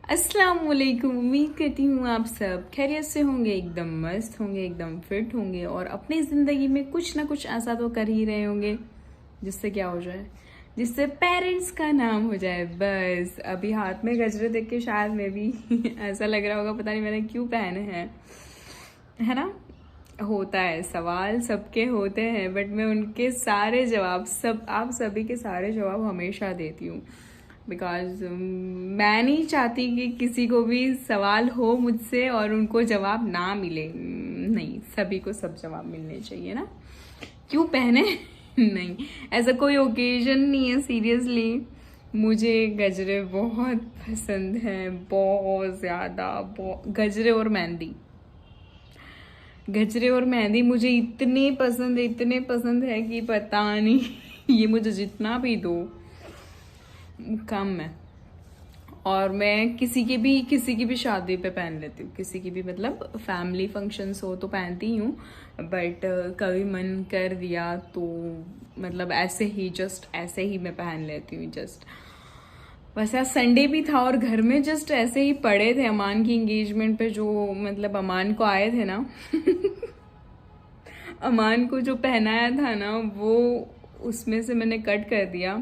अस्सलाम वालेकुम। उम्मीद करती हूँ आप सब खैरियत से होंगे, एकदम मस्त होंगे, एकदम फिट होंगे और अपनी ज़िंदगी में कुछ ना कुछ ऐसा तो कर ही रहे होंगे जिससे क्या हो जाए, जिससे पेरेंट्स का नाम हो जाए। बस अभी हाथ में गजरे देख के शायद में भी ऐसा लग रहा होगा पता नहीं मैंने क्यों पहने हैं, है ना। होता है, सवाल सबके होते हैं, बट मैं उनके सारे जवाब, सब आप सभी के सारे जवाब हमेशा देती हूँ। बिकॉज मैं नहीं चाहती कि किसी को भी सवाल हो मुझसे और उनको जवाब ना मिले। नहीं, सभी को सब जवाब मिलने चाहिए ना। क्यों पहने नहीं, ऐसा कोई ओकेजन नहीं है। सीरियसली मुझे गजरे बहुत पसंद हैं, बहुत ज़्यादा। गजरे और मेहंदी, गजरे और मेहंदी मुझे इतने पसंद है कि पता नहीं ये मुझे जितना भी दो कम है। और मैं किसी की भी शादी पे पहन लेती हूँ, किसी की भी मतलब फैमिली फंक्शंस हो तो पहनती हूँ, बट कभी मन कर दिया तो मतलब ऐसे ही, जस्ट ऐसे ही मैं पहन लेती हूँ। जस्ट बस आज संडे भी था और घर में जस्ट ऐसे ही पड़े थे अमान की एंगेजमेंट पे, जो मतलब अमान को आए थे ना अमान को जो पहनाया था ना वो उसमें से मैंने कट कर दिया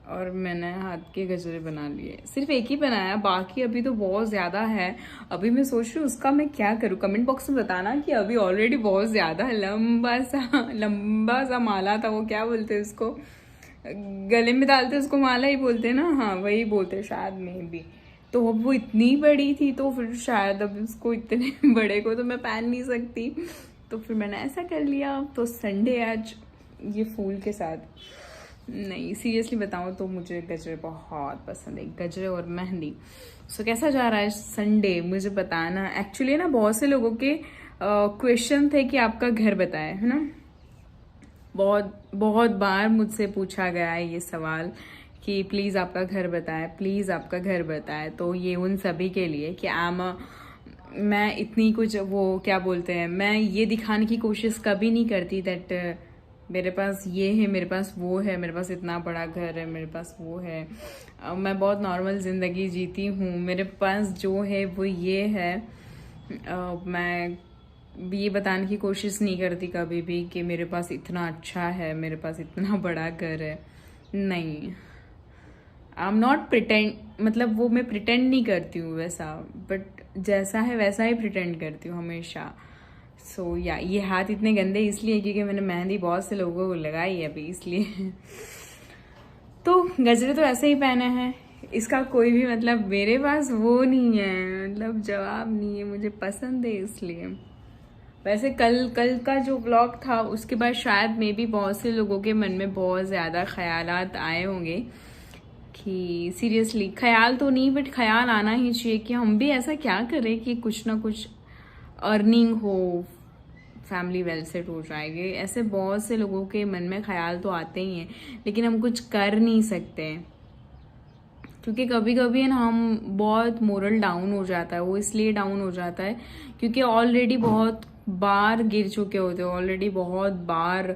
और मैंने हाथ के गजरे बना लिए। सिर्फ एक ही बनाया, बाकी अभी तो बहुत ज़्यादा है। अभी मैं सोच रही हूँ उसका मैं क्या करूँ। कमेंट बॉक्स में बताना कि अभी ऑलरेडी बहुत ज़्यादा लंबा सा माला था, वो क्या बोलते हैं उसको, गले में डालते उसको माला ही बोलते हैं ना। हाँ वही बोलते हैं शायद में भी। तो अब वो इतनी बड़ी थी तो फिर शायद अब उसको इतने बड़े को तो मैं पहन नहीं सकती, तो फिर मैंने ऐसा कर लिया। तो संडे आज ये फूल के साथ। नहीं सीरियसली बताऊँ तो मुझे गजरे बहुत पसंद है, गजरे और मेहंदी। सो कैसा जा रहा है संडे मुझे बताना। एक्चुअली ना बहुत से लोगों के क्वेश्चन थे कि आपका घर बताए, है ना। बहुत बहुत बार मुझसे पूछा गया है ये सवाल कि प्लीज़ आपका घर बताएं, प्लीज़ आपका घर बताएं। तो ये उन सभी के लिए कि मैं इतनी कुछ वो क्या बोलते हैं, मैं ये दिखाने की कोशिश कभी नहीं करती दैट मेरे पास ये है, मेरे पास वो है, मेरे पास इतना बड़ा घर है, मेरे पास वो है। मैं बहुत नॉर्मल ज़िंदगी जीती हूँ, मेरे पास जो है वो ये है। मैं ये बताने की कोशिश नहीं करती कभी भी कि मेरे पास इतना अच्छा है, मेरे पास इतना बड़ा घर है। नहीं, आई एम नॉट प्रिटेंड, मतलब वो मैं प्रिटेंड नहीं करती हूँ वैसा, बट जैसा है वैसा ही प्रिटेंड करती हूँ हमेशा। सो या ये हाथ इतने गंदे इसलिए क्योंकि मैंने मेहंदी बहुत से लोगों को लगाई है अभी, इसलिए तो गजरे तो ऐसे ही पहने हैं। इसका कोई भी मतलब मेरे पास वो नहीं है, मतलब जवाब नहीं है, मुझे पसंद है इसलिए। वैसे कल कल का जो व्लॉग था उसके बाद शायद मे भी बहुत से लोगों के मन में बहुत ज़्यादा ख्यालात आए होंगे कि सीरियसली ख्याल तो नहीं बट ख्याल आना ही चाहिए कि हम भी ऐसा क्या करें कि कुछ ना कुछ अर्निंग हो, फैमिली वेल सेट हो जाएगी। ऐसे बहुत से लोगों के मन में ख्याल तो आते ही हैं, लेकिन हम कुछ कर नहीं सकते क्योंकि कभी कभी है ना हम बहुत मोरल डाउन हो जाता है। वो इसलिए डाउन हो जाता है क्योंकि ऑलरेडी बहुत बार गिर चुके होते हैं, ऑलरेडी बहुत बार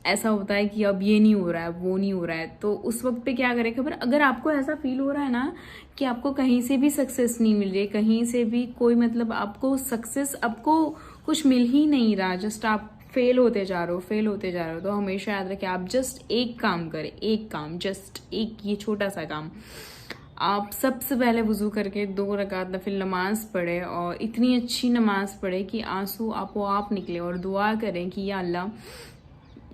ऐसा होता है कि अब ये नहीं हो रहा है, वो नहीं हो रहा है। तो उस वक्त पे क्या करें खबर, अगर आपको ऐसा फील हो रहा है ना कि आपको कहीं से भी सक्सेस नहीं मिल रही, कहीं से भी कोई मतलब आपको सक्सेस, आपको कुछ मिल ही नहीं रहा, जस्ट आप फेल होते जा रहे हो, फेल होते जा रहे हो, तो हमेशा याद रखें आप जस्ट एक काम करें, एक काम, जस्ट एक ये छोटा सा काम। आप सबसे पहले वुजू करके 2 रकात नफिल नमाज पढ़े और इतनी अच्छी नमाज पढ़े कि आंसू आपो आप निकले और दुआ करें कि या अल्लाह,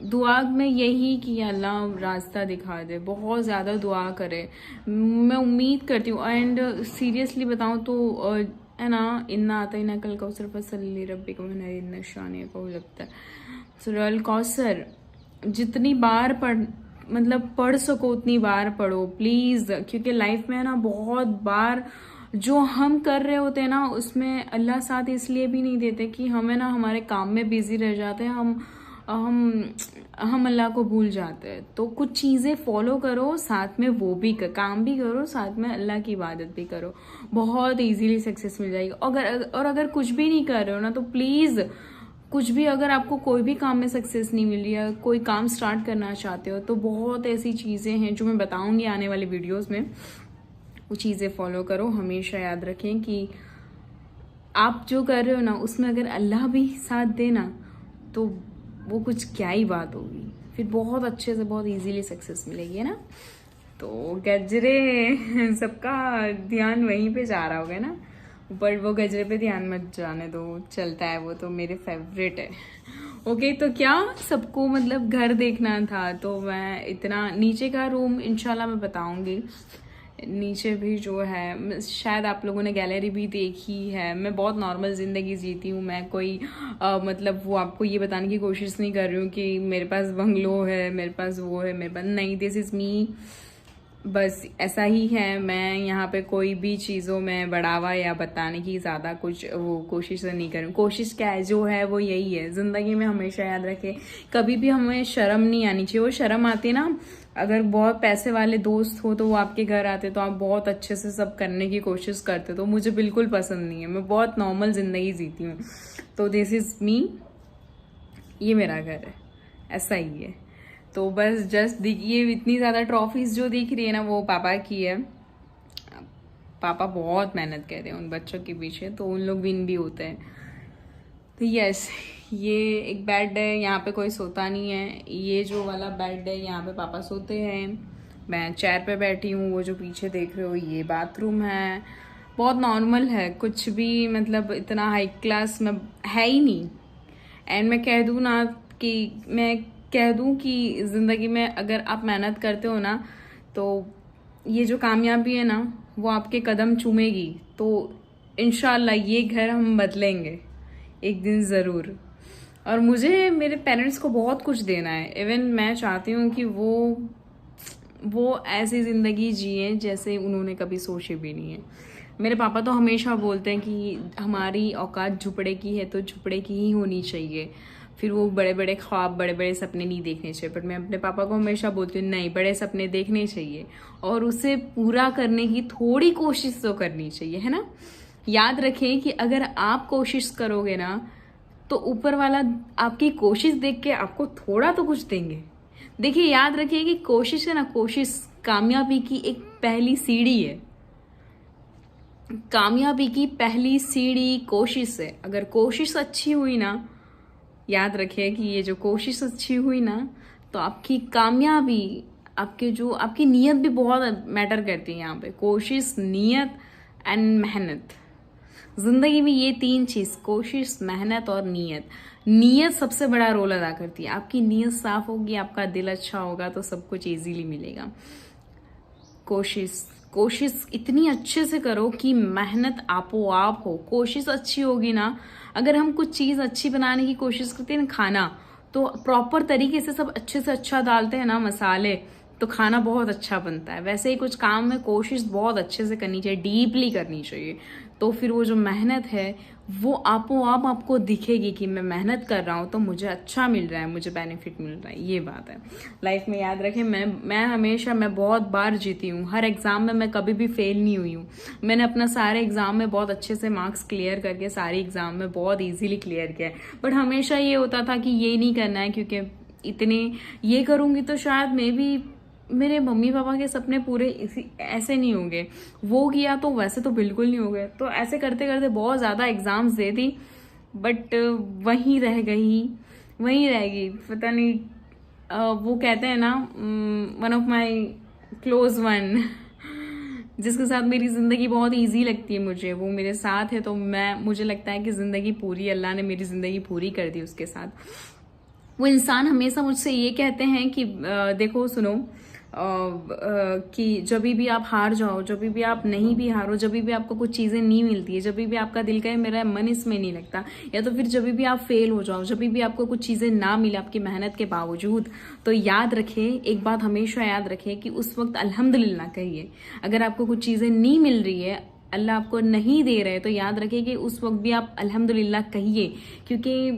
दुआ में यही कि या अल्लाह रास्ता दिखा दे। बहुत ज़्यादा दुआ करें, मैं उम्मीद करती हूँ। एंड सीरियसली बताऊँ तो है ना, इन्ना आता ही ना कल कौसर फसली रब्बी को मैंने इन्ना शानिया को लगता है सुरल कौसर। जितनी बार पढ़ सको उतनी बार पढ़ो प्लीज़, क्योंकि लाइफ में है ना बहुत बार जो हम कर रहे होते हैं ना उसमें अल्लाह साथ इसलिए भी नहीं देते कि हमें ना हमारे काम में बिजी रह जाते हैं, हम अल्लाह को भूल जाते हैं। तो कुछ चीज़ें फॉलो करो, साथ में वो भी काम भी करो, साथ में अल्लाह की इबादत भी करो, बहुत इजीली सक्सेस मिल जाएगी। अगर कुछ भी नहीं कर रहे हो ना तो प्लीज़ कुछ भी, अगर आपको कोई भी काम में सक्सेस नहीं मिल रही है, कोई काम स्टार्ट करना चाहते हो, तो बहुत ऐसी चीज़ें हैं जो मैं बताऊंगी आने वाली वीडियोस में, वो चीज़ें फॉलो करो। हमेशा याद रखें कि आप जो कर रहे हो ना उसमें अगर अल्लाह भी साथ दे ना तो वो कुछ क्या ही बात होगी, फिर बहुत अच्छे से बहुत इजीली सक्सेस मिलेगी, है ना। तो गजरे सबका ध्यान वहीं पे जा रहा होगा ना, बट वो गजरे पे ध्यान मत जाने दो, चलता है, वो तो मेरे फेवरेट है। ओके, तो क्या सबको मतलब घर देखना था, तो मैं इतना नीचे का रूम इंशाल्लाह मैं बताऊंगी। नीचे भी जो है शायद आप लोगों ने गैलरी भी देखी है। मैं बहुत नॉर्मल ज़िंदगी जीती हूँ, मैं कोई मतलब वो आपको ये बताने की कोशिश नहीं कर रही हूँ कि मेरे पास बंगलो है, मेरे पास वो है, मेरे पास नहीं। दिस इज़ मी, बस ऐसा ही है। मैं यहाँ पे कोई भी चीज़ों में बढ़ावा या बताने की ज़्यादा कुछ वो कोशिश नहीं करूँ। कोशिश क्या है, जो है वो यही है। ज़िंदगी में हमेशा याद रखें, कभी भी हमें शर्म नहीं आनी चाहिए। वो शर्म आती है ना, अगर बहुत पैसे वाले दोस्त हो तो वो आपके घर आते तो आप बहुत अच्छे से सब करने की कोशिश करते, तो मुझे बिल्कुल पसंद नहीं है। मैं बहुत नॉर्मल ज़िंदगी जीती हूँ। तो दिस इज़ मी, ये मेरा घर है, ऐसा ही है। तो बस जस्ट देखिए, इतनी ज़्यादा ट्रॉफीज जो दिख रही है ना वो पापा की है। पापा बहुत मेहनत कर रहे हैं उन बच्चों के पीछे, तो उन लोग विन भी होते हैं। तो यस, ये एक बेड है, यहाँ पे कोई सोता नहीं है। ये जो वाला बेड है यहाँ पे पापा सोते हैं, मैं चेयर पे बैठी हूँ। वो जो पीछे देख रहे हो ये बाथरूम है, बहुत नॉर्मल है, कुछ भी मतलब इतना हाई क्लास में है ही नहीं। एंड मैं कह दूँ ना कि ज़िंदगी में अगर आप मेहनत करते हो ना तो ये जो कामयाबी है ना वो आपके कदम चूमेगी। तो इंशाल्लाह ये घर हम बदलेंगे एक दिन ज़रूर। और मुझे मेरे पेरेंट्स को बहुत कुछ देना है। इवन मैं चाहती हूँ कि वो ऐसी ज़िंदगी जिए जैसे उन्होंने कभी सोची भी नहीं है। मेरे पापा तो हमेशा बोलते हैं कि हमारी औकात झुपड़े की है तो झुपड़े की ही होनी चाहिए। फिर वो बड़े बड़े ख्वाब, बड़े बड़े सपने नहीं देखने चाहिए। बट मैं अपने पापा को हमेशा बोलती हूँ नहीं, बड़े सपने देखने चाहिए और उसे पूरा करने की थोड़ी कोशिश तो करनी चाहिए, है ना। याद रखें कि अगर आप कोशिश करोगे ना तो ऊपर वाला आपकी कोशिश देख के आपको थोड़ा तो कुछ देंगे। देखिए, याद रखिए कि कोशिश है ना, कोशिश कामयाबी की एक पहली सीढ़ी है। कामयाबी की पहली सीढ़ी कोशिश है। अगर कोशिश अच्छी हुई ना, याद रखिए कि ये जो कोशिश अच्छी हुई ना तो आपकी कामयाबी, आपकी नीयत भी बहुत मैटर करती है यहाँ पे। कोशिश, नीयत एंड मेहनत। जिंदगी में ये तीन चीज, कोशिश, मेहनत और नीयत सबसे बड़ा रोल अदा करती है। आपकी नीयत साफ होगी, आपका दिल अच्छा होगा तो सब कुछ इजीली मिलेगा। कोशिश इतनी अच्छे से करो कि मेहनत आपो आप हो। कोशिश अच्छी होगी ना, अगर हम कुछ चीज अच्छी बनाने की कोशिश करते हैं ना, खाना तो प्रॉपर तरीके से सब अच्छे से अच्छा डालते हैं ना मसाले, तो खाना बहुत अच्छा बनता है। वैसे ही कुछ काम में कोशिश बहुत अच्छे से करनी चाहिए, डीपली करनी चाहिए। तो फिर वो जो मेहनत है वो आपको दिखेगी कि मैं मेहनत कर रहा हूँ तो मुझे अच्छा मिल रहा है, मुझे बेनिफिट मिल रहा है। ये बात है लाइफ में। याद रखें, मैं बहुत बार जीती हूँ। हर एग्जाम में मैं कभी भी फेल नहीं हुई हूँ। मैंने अपना सारे एग्जाम में बहुत अच्छे से मार्क्स क्लियर करके सारे एग्जाम में बहुत ईजिली क्लियर किया है। बट हमेशा ये होता था कि ये नहीं करना है, क्योंकि इतने ये करूंगी तो शायद मे भी मेरे मम्मी पापा के सपने पूरे ऐसे नहीं होंगे, वो किया तो वैसे तो बिल्कुल नहीं हो गए। तो ऐसे करते करते बहुत ज़्यादा एग्जाम्स दे दी, बट वहीं रह गई। पता नहीं, वो कहते हैं ना, one of my close one जिसके साथ मेरी ज़िंदगी बहुत इजी लगती है मुझे, वो मेरे साथ है। तो मुझे लगता है कि ज़िंदगी पूरी, अल्लाह ने मेरी ज़िंदगी पूरी कर दी उसके साथ। वो इंसान हमेशा मुझसे ये कहते हैं कि देखो सुनो, कि जब भी आप हार जाओ, जब भी आप नहीं भी हारो, जब भी आपको कुछ चीज़ें नहीं मिलती है, जब भी आपका दिल कहे मेरा मन इसमें नहीं लगता, या तो फिर जब भी आप फेल हो जाओ, जब भी आपको कुछ चीज़ें ना मिले आपकी मेहनत के बावजूद, तो याद रखें, एक बात हमेशा याद रखें कि उस वक्त अल्हम्दुलिल्लाह कहिए। अगर आपको कुछ चीज़ें नहीं मिल रही है, अल्लाह आपको नहीं दे रहे, तो याद रखें कि उस वक्त भी आप अल्हम्दुलिल्लाह कहिए। क्योंकि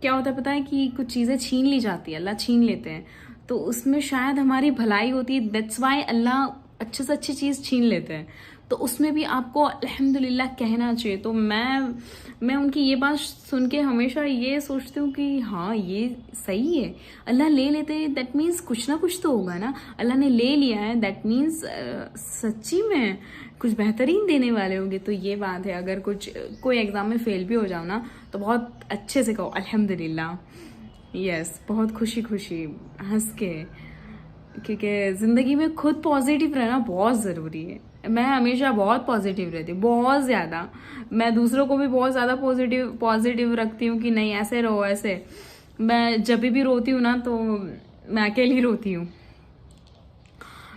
क्या होता है पता है कि कुछ चीज़ें छीन ली जाती है, अल्लाह छीन लेते हैं, तो उसमें शायद हमारी भलाई होती है। दैट्स वाई अल्लाह अच्छे से अच्छी चीज़ छीन लेते हैं, तो उसमें भी आपको अल्हम्दुलिल्लाह कहना चाहिए। तो मैं उनकी ये बात सुन के हमेशा ये सोचती हूँ कि हाँ ये सही है, अल्लाह ले लेते हैं दैट मीन्स कुछ ना कुछ तो होगा ना, अल्लाह ने ले लिया है दैट मीन्स सच्ची में कुछ बेहतरीन देने वाले होंगे। तो ये बात है, अगर कोई एग्ज़ाम में फेल भी हो जाओ ना तो बहुत अच्छे से कहो अल्हम्दुलिल्लाह, यस, बहुत खुशी खुशी हंस के, क्योंकि ज़िंदगी में खुद पॉजिटिव रहना बहुत ज़रूरी है। मैं हमेशा बहुत पॉजिटिव रहती हूँ, बहुत ज़्यादा। मैं दूसरों को भी बहुत ज़्यादा पॉजिटिव रखती हूँ कि नहीं ऐसे रहो ऐसे। मैं जब भी रोती हूँ ना तो मैं अकेली रोती हूँ,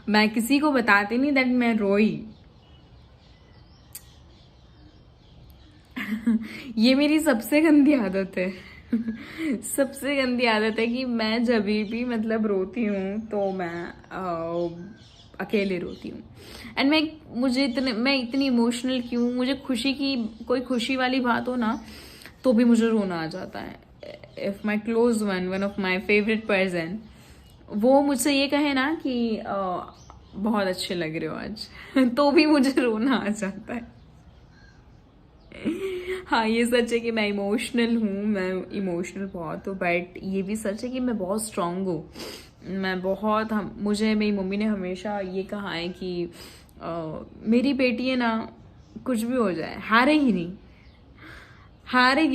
मैं किसी को बताती नहीं दैट मैं रोई। ये मेरी सबसे गंदी आदत है। सबसे गंदी आदत है कि मैं जब भी मतलब रोती हूँ तो मैं अकेले रोती हूँ। एंड मैं इतनी इमोशनल क्यों, मुझे कोई खुशी वाली बात हो ना तो भी मुझे रोना आ जाता है। If my close one of my favourite person वो मुझसे ये कहे ना कि बहुत अच्छे लग रहे हो आज तो भी मुझे रोना आ जाता है। हाँ ये सच है कि मैं इमोशनल हूँ, मैं इमोशनल बहुत हूँ, बट ये भी सच है कि मैं बहुत स्ट्रांग हूँ। मुझे मेरी मम्मी ने हमेशा ये कहा है कि मेरी बेटी है ना, कुछ भी हो जाए हारेगी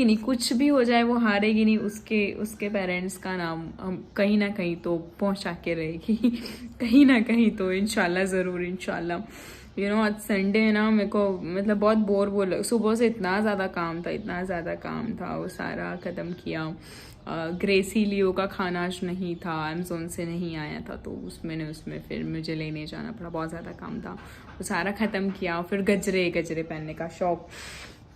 नहीं, कुछ भी हो जाए वो हारेगी नहीं। उसके पेरेंट्स का नाम हम कहीं ना कहीं तो पहुंचा के रहेगी कहीं ना कहीं तो इंशाल्लाह, ज़रूर इंशाल्लाह। आज संडे है ना, मेरे को मतलब बहुत बोर सुबह से इतना ज़्यादा काम था, वो सारा ख़त्म किया। ग्रेसी लियो का खाना आज नहीं था, अमेज़ोन से नहीं आया था, तो उसमें फिर मुझे लेने जाना पड़ा, बहुत ज़्यादा काम था, वो सारा ख़त्म किया। फिर गजरे पहनने का शौक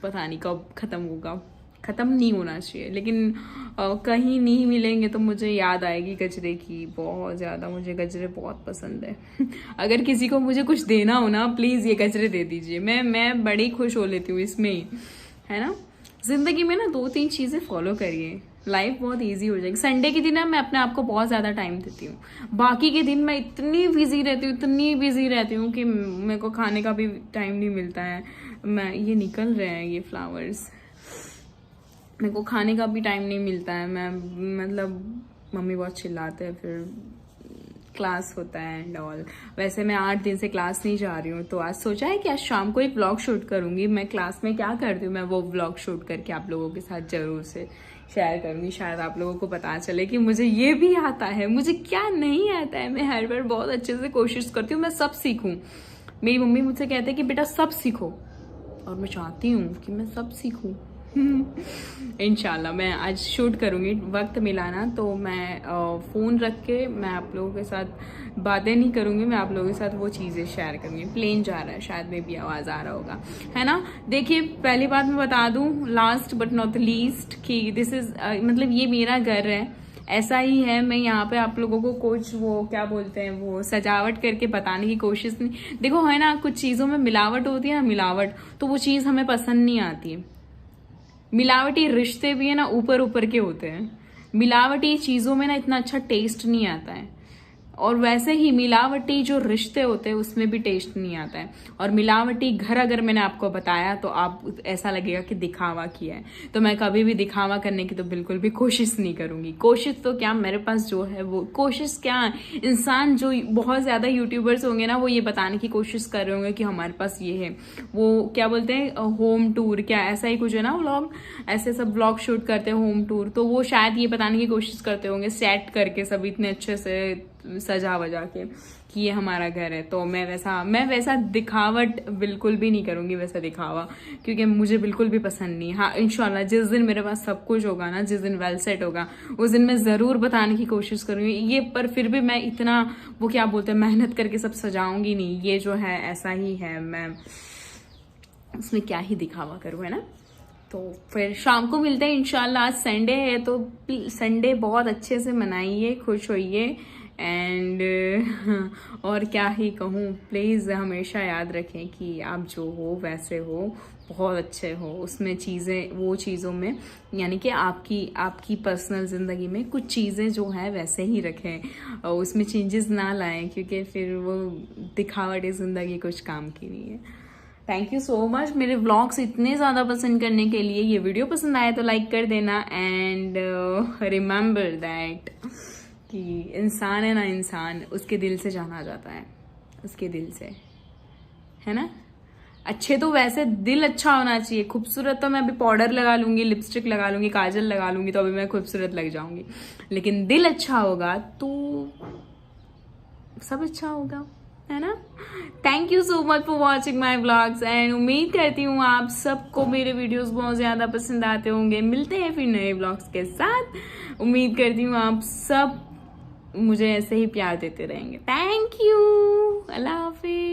पता नहीं कब ख़त्म होगा, ख़त्म नहीं होना चाहिए, लेकिन कहीं नहीं मिलेंगे तो मुझे याद आएगी गजरे की, बहुत ज़्यादा मुझे गजरे बहुत पसंद है। अगर किसी को मुझे कुछ देना हो ना प्लीज़ ये गजरे दे दीजिए, मैं बड़ी खुश हो लेती हूँ इसमें ही, है ना। ज़िंदगी में ना 2-3 चीज़ें फॉलो करिए, लाइफ बहुत इजी हो जाएगी। संडे के दिन ना मैं अपने आप को बहुत ज़्यादा टाइम देती हूँ, बाकी के दिन मैं इतनी बिजी रहती हूँ कि मेरे को खाने का भी टाइम नहीं मिलता है। ये निकल रहे हैं ये फ्लावर्स, मेरे को खाने का भी टाइम नहीं मिलता है। मतलब मम्मी बहुत चिल्लाते हैं, फिर क्लास होता है एंड ऑल। वैसे मैं 8 दिन से क्लास नहीं जा रही हूँ, तो आज सोचा है कि आज शाम को एक व्लॉग शूट करूँगी। मैं क्लास में क्या करती हूँ मैं वो व्लॉग शूट करके आप लोगों के साथ ज़रूर से शेयर करूँगी। शायद आप लोगों को पता चले कि मुझे ये भी आता है, मुझे क्या नहीं आता है। मैं हर बार बहुत अच्छे से कोशिश करती हूँ मैं सब सीखूँ। मेरी मम्मी मुझसे कहते हैं कि बेटा सब सीखो, और मैं चाहती हूँ कि मैं सब सीखूँ। इंशाल्लाह मैं आज शूट करूँगी, वक्त मिला ना तो मैं फ़ोन रख के मैं आप लोगों के साथ बातें नहीं करूँगी, मैं आप लोगों के साथ वो चीज़ें शेयर करूँगी। प्लेन जा रहा है, शायद में भी आवाज़ आ रहा होगा, है ना। देखिए पहली बात मैं बता दूँ, लास्ट बट नॉट लीस्ट, कि दिस इज़ मतलब ये मेरा घर है, ऐसा ही है। मैं यहाँ पे आप लोगों को कुछ वो क्या बोलते हैं वो सजावट करके बताने की कोशिश नहीं। देखो है ना, कुछ चीज़ों में मिलावट होती है ना, मिलावट, तो वो चीज़ हमें पसंद नहीं आती है। मिलावटी रिश्ते भी है ना ऊपर के होते हैं, मिलावटी चीज़ों में ना इतना अच्छा टेस्ट नहीं आता है, और वैसे ही मिलावटी जो रिश्ते होते हैं उसमें भी टेस्ट नहीं आता है। और मिलावटी घर अगर मैंने आपको बताया तो आप ऐसा लगेगा कि दिखावा किया है, तो मैं कभी भी दिखावा करने की तो बिल्कुल भी कोशिश नहीं करूंगी। कोशिश तो क्या, मेरे पास जो है वो कोशिश क्या, इंसान जो बहुत ज़्यादा यूट्यूबर्स होंगे ना वो ये बताने की कोशिश कर रहे होंगे कि हमारे पास ये है, वो क्या बोलते हैं होम टूर, क्या ऐसा ही कुछ है ना व्लॉग, ऐसे सब व्लॉग शूट करते हैं होम टूर, तो वो शायद ये बताने की कोशिश करते होंगे सेट करके सब इतने अच्छे से सजा वजा के कि ये हमारा घर है। तो मैं वैसा दिखावट बिल्कुल भी नहीं करूंगी, वैसा दिखावा, क्योंकि मुझे बिल्कुल भी पसंद नहीं। हाँ इंशाल्लाह जिस दिन मेरे पास सब कुछ होगा ना, जिस दिन वेल सेट होगा, उस दिन मैं ज़रूर बताने की कोशिश करूंगी ये, पर फिर भी मैं इतना वो क्या बोलते हैं मेहनत करके सब सजाऊंगी नहीं। ये जो है ऐसा ही है, मैं उसमें क्या ही दिखावा करूँ, है ना। तो फिर शाम को मिलते हैं इंशाल्लाह। आज संडे है तो संडे बहुत अच्छे से मनाइए, खुश होइए, एंड और क्या ही कहूँ, प्लीज़ हमेशा याद रखें कि आप जो हो वैसे हो, बहुत अच्छे हो। उसमें चीज़ें, वो चीज़ों में यानी कि आपकी पर्सनल ज़िंदगी में कुछ चीज़ें जो है वैसे ही रखें और उसमें चेंजेस ना लाएं, क्योंकि फिर वो दिखावटी ज़िंदगी कुछ काम की नहीं है। थैंक यू सो मच मेरे व्लॉग्स इतने ज़्यादा पसंद करने के लिए। ये वीडियो पसंद आए तो लाइक कर देना एंड रिमेंबर दैट कि इंसान है ना, इंसान उसके दिल से जाना जाता है, उसके दिल से, है ना। अच्छे तो वैसे दिल अच्छा होना चाहिए। खूबसूरत तो मैं अभी पाउडर लगा लूंगी, लिपस्टिक लगा लूंगी, काजल लगा लूंगी तो अभी मैं खूबसूरत लग जाऊंगी, लेकिन दिल अच्छा होगा तो सब अच्छा होगा, है ना। Thank you so much for watching my vlogs and उम्मीद करती हूँ आप सबको मेरे वीडियोस बहुत ज़्यादा पसंद आते होंगे। मिलते हैं फिर नए व्लॉग्स के साथ। उम्मीद करती हूँ आप सब मुझे ऐसे ही प्यार देते रहेंगे। Thank you, Allah Hafiz.